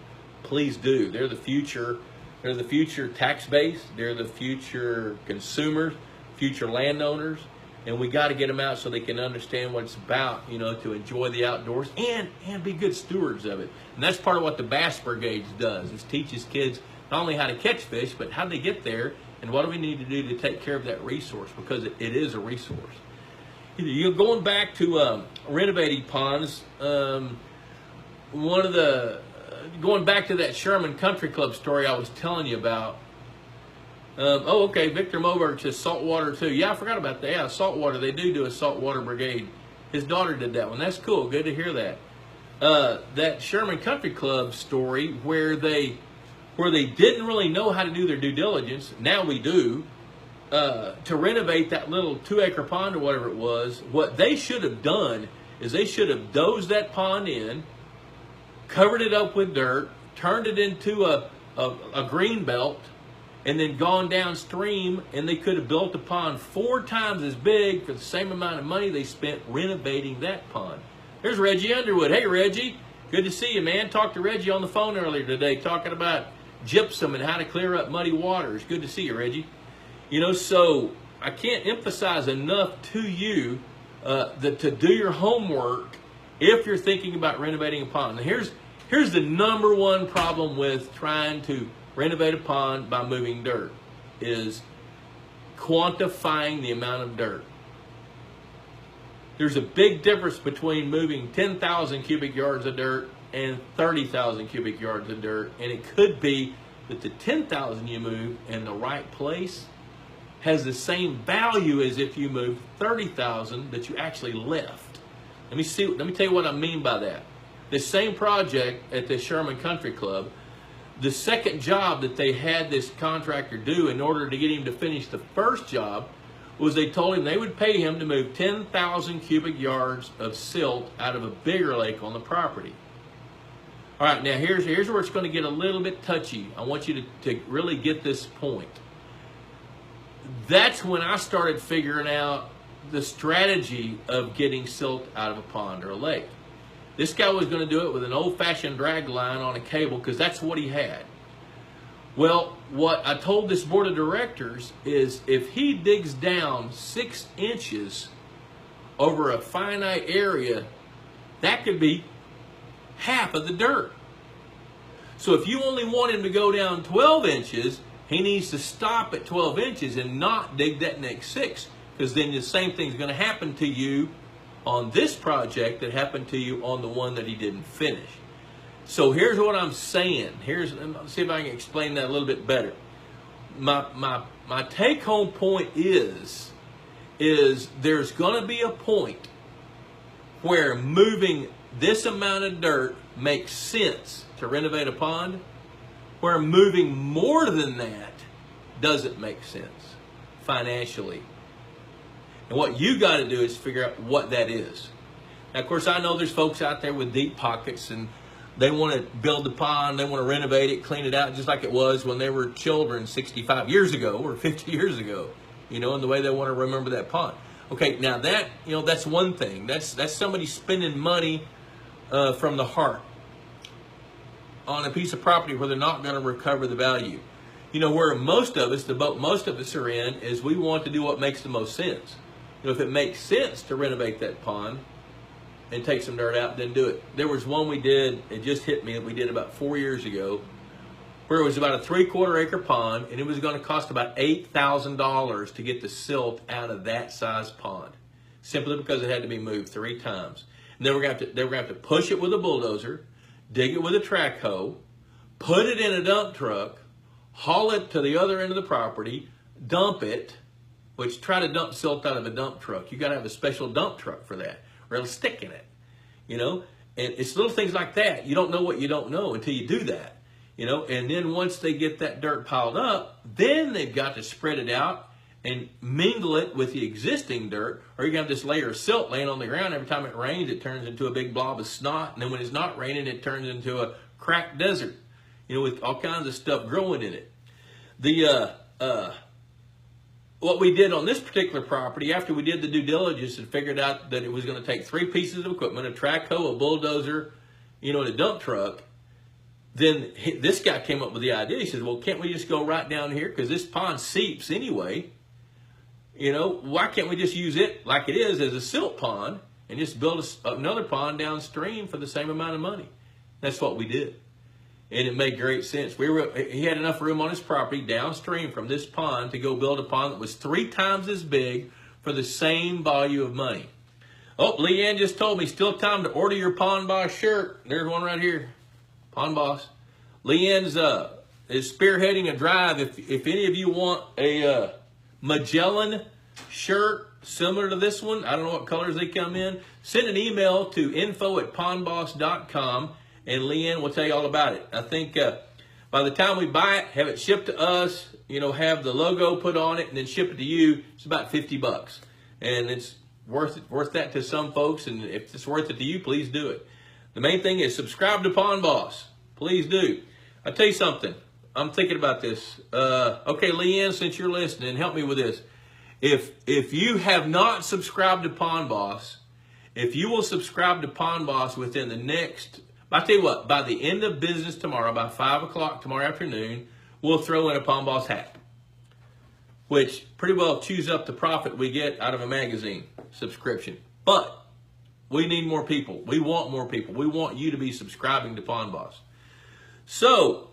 please do. They're the future. They're the future tax base. They're the future consumers, future landowners. And we got to get them out so they can understand what it's about, you know, to enjoy the outdoors and be good stewards of it. And that's part of what the Bass Brigades does, is teaches kids not only how to catch fish, but how they get there and what do we need to do to take care of that resource, because it is a resource. You're going back to renovating ponds. Going back to that Sherman Country Club story I was telling you about. Okay, Victor Moberg says saltwater too. Yeah, I forgot about that. Yeah, saltwater. They do a saltwater brigade. His daughter did that one. That's cool. Good to hear that. That Sherman Country Club story where they didn't really know how to do their due diligence. Now we do. To renovate that little 2-acre pond or whatever it was, what they should have done is they should have dozed that pond in, covered it up with dirt, turned it into a green belt, and then gone downstream, and they could have built a pond 4 times as big for the same amount of money they spent renovating that pond. There's Reggie Underwood. Hey, Reggie. Good to see you, man. Talked to Reggie on the phone earlier today talking about gypsum and how to clear up muddy waters. Good to see you, Reggie. You know, so I can't emphasize enough to you that to do your homework if you're thinking about renovating a pond. Now, here's the number one problem with trying to renovate a pond by moving dirt, is quantifying the amount of dirt. There's a big difference between moving 10,000 cubic yards of dirt and 30,000 cubic yards of dirt, and it could be that the 10,000 you move in the right place has the same value as if you moved $30,000 that you actually left. Let me tell you what I mean by that. The same project at the Sherman Country Club, the second job that they had this contractor do in order to get him to finish the first job was they told him they would pay him to move 10,000 cubic yards of silt out of a bigger lake on the property. All right, now here's where it's going to get a little bit touchy. I want you to really get this point. That's when I started figuring out the strategy of getting silt out of a pond or a lake. This guy was going to do it with an old-fashioned drag line on a cable because that's what he had. Well, what I told this board of directors is if he digs down 6 inches over a finite area, that could be half of the dirt. So if you only want him to go down 12 inches, he needs to stop at 12 inches and not dig that next 6, because then the same thing's going to happen to you on this project that happened to you on the one that he didn't finish. So here's what I'm saying. Let's see if I can explain that a little bit better. My take-home point is there's going to be a point where moving this amount of dirt makes sense to renovate a pond, where moving more than that doesn't make sense financially. And what you got to do is figure out what that is. Now, of course, I know there's folks out there with deep pockets and they want to build the pond, they want to renovate it, clean it out just like it was when they were children 65 years ago or 50 years ago, and the way they want to remember that pond. Okay, now that, that's one thing. That's somebody spending money from the heart on a piece of property where they're not going to recover the value. Where most of us, the boat most of us are in, is we want to do what makes the most sense. If it makes sense to renovate that pond and take some dirt out, then do it. There was one we did, it just hit me, that we did about 4 years ago, where it was about a 3/4 acre pond, and it was going to cost about $8,000 to get the silt out of that size pond, simply because it had to be moved 3 times. And they were going to have to push it with a bulldozer, dig it with a track hoe, put it in a dump truck, haul it to the other end of the property, dump it, which try to dump silt out of a dump truck. You got to have a special dump truck for that, or it'll stick in it, And it's little things like that. You don't know what you don't know until you do that, And then once they get that dirt piled up, then they've got to spread it out and mingle it with the existing dirt, or you have this layer of silt laying on the ground. Every time it rains, it turns into a big blob of snot, and then when it's not raining, it turns into a cracked desert, with all kinds of stuff growing in it. What we did on this particular property, after we did the due diligence and figured out that it was going to take 3 pieces of equipment, a track hoe, a bulldozer, and a dump truck, then this guy came up with the idea. He says, well, can't we just go right down here? Because this pond seeps anyway. Why can't we just use it like it is as a silt pond and just build another pond downstream for the same amount of money? That's what we did. And it made great sense. He had enough room on his property downstream from this pond to go build a pond that was 3 times as big for the same volume of money. Oh, Leanne just told me, still time to order your Pond Boss shirt. There's one right here. Pond Boss. Leanne's is spearheading a drive. If any of you want a Magellan shirt similar to this one, I don't know what colors they come in, send an email to info@pondboss.com. and Leanne will tell you all about it. I think by the time we buy it, have it shipped to us, have the logo put on it, and then ship it to you, it's about $50. And it's worth that to some folks, and if it's worth it to you, please do it. The main thing is subscribe to Pond Boss. Please do. I'll tell you something. I'm thinking about this. Okay, Leanne, since you're listening, help me with this. If you have not subscribed to Pond Boss, if you will subscribe to Pond Boss within the next... I tell you what, by the end of business tomorrow, by 5 o'clock tomorrow afternoon, we'll throw in a Pond Boss hat, which pretty well chews up the profit we get out of a magazine subscription. But we need more people. We want more people. We want you to be subscribing to Pond Boss. So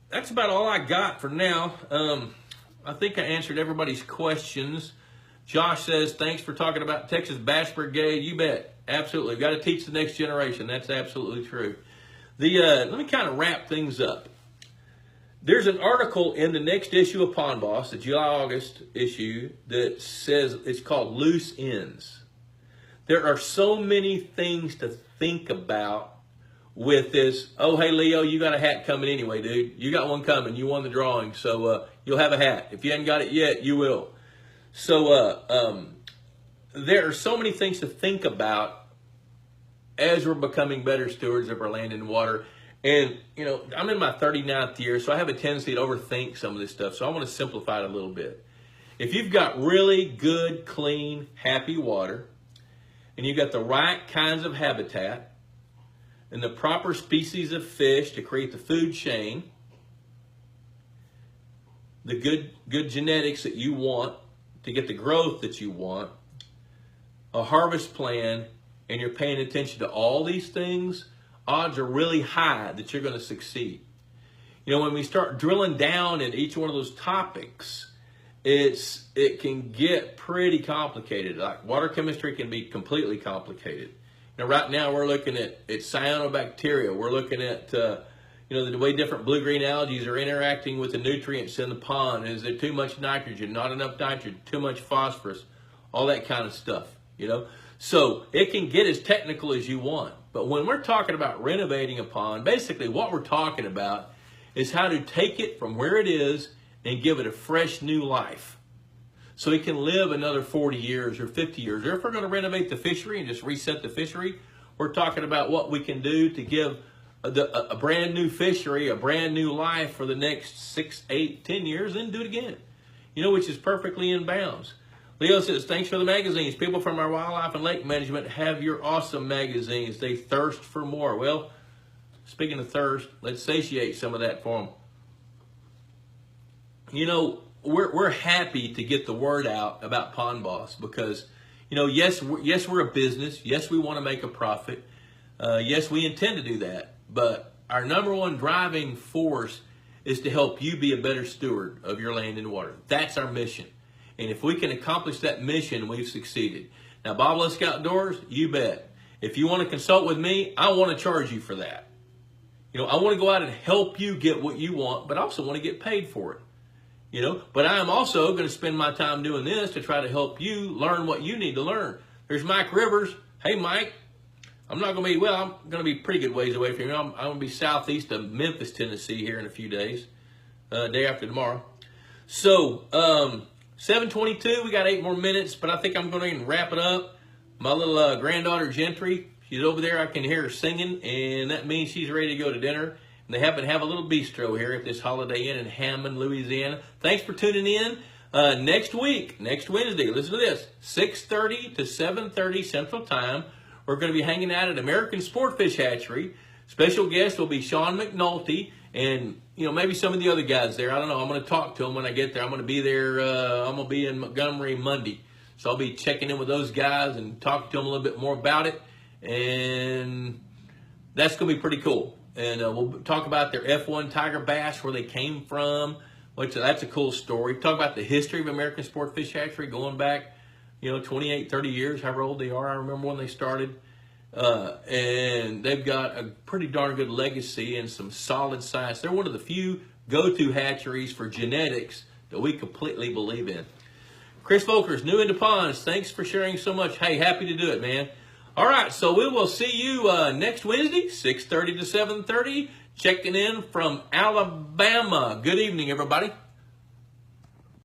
that's about all I got for now. I think I answered everybody's questions. Josh says, thanks for talking about Texas Bass Brigade. You bet. Absolutely. Got to teach the next generation. That's absolutely true. Let me kind of wrap things up. There's an article in the next issue of Pond Boss, the July-August issue, that says it's called Loose Ends. There are so many things to think about with this. Oh, hey, Leo, you got a hat coming anyway, dude. You got one coming. You won the drawing, so you'll have a hat. If you haven't got it yet, you will. So there are so many things to think about as we're becoming better stewards of our land and water. And, you know, I'm in my 39th year, so I have a tendency to overthink some of this stuff. So I want to simplify it a little bit. If you've got really good, clean, happy water, and you've got the right kinds of habitat, and the proper species of fish to create the food chain, the good genetics that you want to get the growth that you want, a harvest plan, and you're paying attention to all these things, odds are really high that you're going to succeed. You know, when we start drilling down in each one of those topics, it can get pretty complicated. Like water chemistry can be completely complicated. Now, right now we're looking at cyanobacteria. We're looking at you know, the way different blue-green algae are interacting with the nutrients in the pond. Is there too much nitrogen, not enough nitrogen, too much phosphorus, all that kind of stuff, you know? So it can get as technical as you want. But when we're talking about renovating a pond, basically what we're talking about is how to take it from where it is and give it a fresh new life. So it can live another 40 years or 50 years. Or if we're going to renovate the fishery and just reset the fishery, we're talking about what we can do to give a brand new fishery a brand new life for the next 6, 8, 10 years, and do it again. You know, which is perfectly in bounds. Leo says, thanks for the magazines. People from our wildlife and lake management have your awesome magazines. They thirst for more. Well, speaking of thirst, let's satiate some of that for them. You know, we're happy to get the word out about Pond Boss because, you know, yes, we're a business. Yes, we want to make a profit. Yes, we intend to do that. But our number one driving force is to help you be a better steward of your land and water. That's our mission. And if we can accomplish that mission, we've succeeded. Now, Bob Lusk Outdoors, you bet. If you want to consult with me, I want to charge you for that. You know, I want to go out and help you get what you want, but I also want to get paid for it. You know, but I am also going to spend my time doing this to try to help you learn what you need to learn. There's Mike Rivers. Hey, Mike. I'm not going to be, well, I'm going to be pretty good ways away from you. I'm going to be southeast of Memphis, Tennessee here in a few days, day after tomorrow. So, 7:22, we got 8 more minutes, but I think I'm going to wrap it up. My little granddaughter, Gentry, she's over there. I can hear her singing, and that means she's ready to go to dinner. And they happen to have a little bistro here at this Holiday Inn in Hammond, Louisiana. Thanks for tuning in. Next week, next Wednesday, listen to this, 6:30 to 7:30 Central Time, we're going to be hanging out at American Sportfish Hatchery. Special guest will be Sean McNulty and, you know, maybe some of the other guys there. I don't know. I'm going to talk to them when I get there. I'm going to be there. I'm going to be in Montgomery Monday. So I'll be checking in with those guys and talking to them a little bit more about it. And that's going to be pretty cool. And we'll talk about their F1 tiger bass, where they came from. Which that's a cool story. Talk about the history of American Sportfish Hatchery going back, you know, 28, 30 years, however old they are. I remember when they started. And they've got a pretty darn good legacy and some solid science. They're one of the few go-to hatcheries for genetics that we completely believe in. Chris Volkers, new into ponds. Thanks for sharing so much. Hey, happy to do it, man. All right, so we will see you next Wednesday, 6:30 to 7:30. Checking in from Alabama. Good evening, everybody.